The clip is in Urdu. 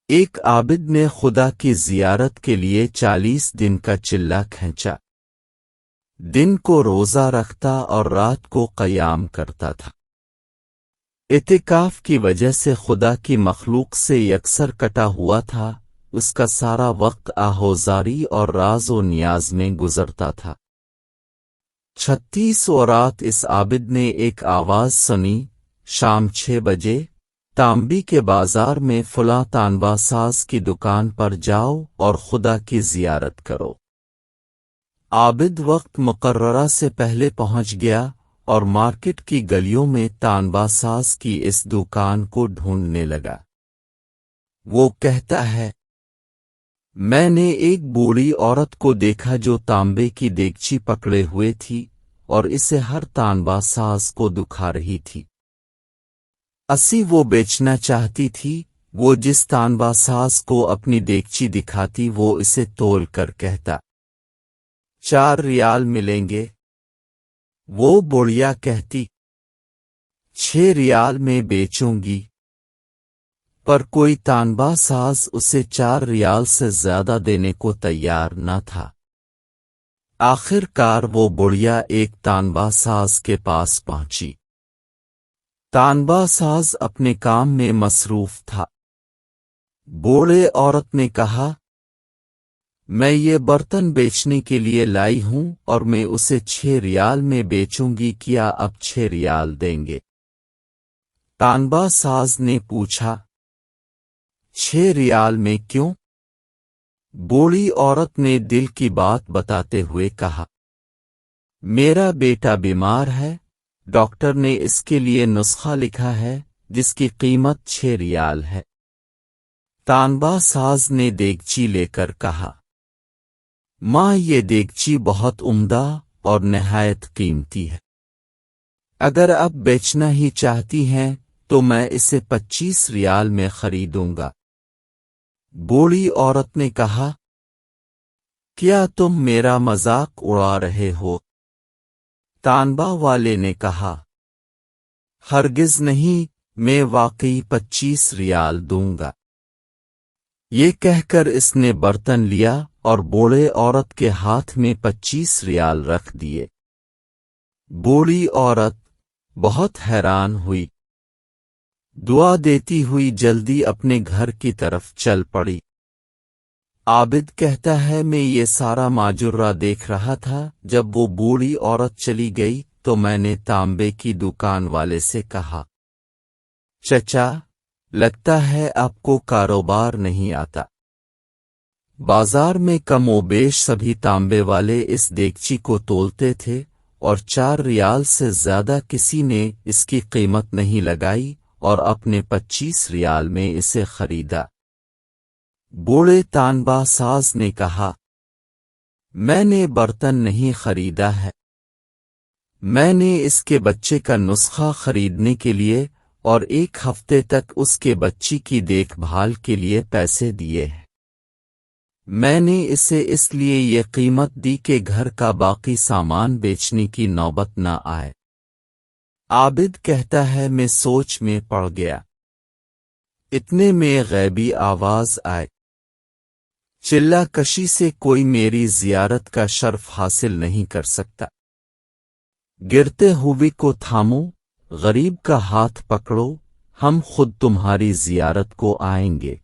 ایک عابد نے خدا کی زیارت کے لیے 40 دن کا چلہ کھینچا۔ دن کو روزہ رکھتا اور رات کو قیام کرتا تھا۔ اعتکاف کی وجہ سے خدا کی مخلوق سے یکسر کٹا ہوا تھا، اس کا سارا وقت آہوزاری اور راز و نیاز میں گزرتا تھا۔ 36 رات اس عابد نے ایک آواز سنی، شام 6 بجے، تانبی کے بازار میں فلاں تانبا ساز کی دکان پر جاؤ اور خدا کی زیارت کرو۔ عابد وقت مقررہ سے پہلے پہنچ گیا اور مارکیٹ کی گلیوں میں تانبا ساز کی اس دکان کو ڈھونڈنے لگا۔ وہ کہتا ہے، میں نے ایک بوڑھی عورت کو دیکھا جو تانبے کی دیگچی پکڑے ہوئے تھی اور اسے ہر تانبا ساز کو دکھا رہی تھی۔ وہ بیچنا چاہتی تھی۔ وہ جس تانبا ساز کو اپنی دیگچی دکھاتی وہ اسے تول کر کہتا، 4 ریال ملیں گے۔ وہ بوڑھیا کہتی، 6 ریال میں بیچوں گی۔ پر کوئی تانبا ساز اسے 4 ریال سے زیادہ دینے کو تیار نہ تھا۔ آخر کار وہ بوڑھیا ایک تانبا ساز کے پاس پہنچی۔ تانبا ساز اپنے کام میں مصروف تھا۔ بوڑھے عورت نے کہا، میں یہ برتن بیچنے کے لیے لائی ہوں اور میں اسے 6 ریال میں بیچوں گی، کیا اب 6 ریال دیں گے؟ تانبا ساز نے پوچھا، 6 ریال میں کیوں؟ بوڑھی عورت نے دل کی بات بتاتے ہوئے کہا، میرا بیٹا بیمار ہے، ڈاکٹر نے اس کے لیے نسخہ لکھا ہے جس کی قیمت 6 ریال ہے۔ تانبا ساز نے دیگچی لے کر کہا، ماں یہ دیگچی بہت عمدہ اور نہایت قیمتی ہے۔ اگر اب بیچنا ہی چاہتی ہیں تو میں اسے 25 ریال میں خریدوں گا۔ بوڑھی عورت نے کہا، کیا تم میرا مذاق اڑا رہے ہو؟ تانبا والے نے کہا، ہرگز نہیں، میں واقعی 25 ریال دوں گا۔ یہ کہہ کر اس نے برتن لیا اور بوڑھے عورت کے ہاتھ میں 25 ریال رکھ دیے۔ بوڑھی عورت بہت حیران ہوئی، دعا دیتی ہوئی جلدی اپنے گھر کی طرف چل پڑی۔ عابد کہتا ہے، میں یہ سارا ماجرہ دیکھ رہا تھا۔ جب وہ بوڑھی عورت چلی گئی تو میں نے تانبے کی دکان والے سے کہا، چچا، لگتا ہے آپ کو کاروبار نہیں آتا۔ بازار میں کم و بیش سبھی تانبے والے اس دیگچی کو تولتے تھے اور 4 ریال سے زیادہ کسی نے اس کی قیمت نہیں لگائی اور اپنے 25 ریال میں اسے خریدا۔ بوڑھے تانبا ساز نے کہا، میں نے برتن نہیں خریدا ہے، میں نے اس کے بچے کا نسخہ خریدنے کے لیے اور 1 ہفتے تک اس کے بچی کی دیکھ بھال کے لیے پیسے دیے ہیں۔ میں نے اسے اس لیے یہ قیمت دی کہ گھر کا باقی سامان بیچنے کی نوبت نہ آئے۔ عابد کہتا ہے، میں سوچ میں پڑ گیا۔ اتنے میں غیبی آواز آئے، چلہ کشی سے کوئی میری زیارت کا شرف حاصل نہیں کر سکتا۔ گرتے ہوئے کو تھامو، غریب کا ہاتھ پکڑو، ہم خود تمہاری زیارت کو آئیں گے۔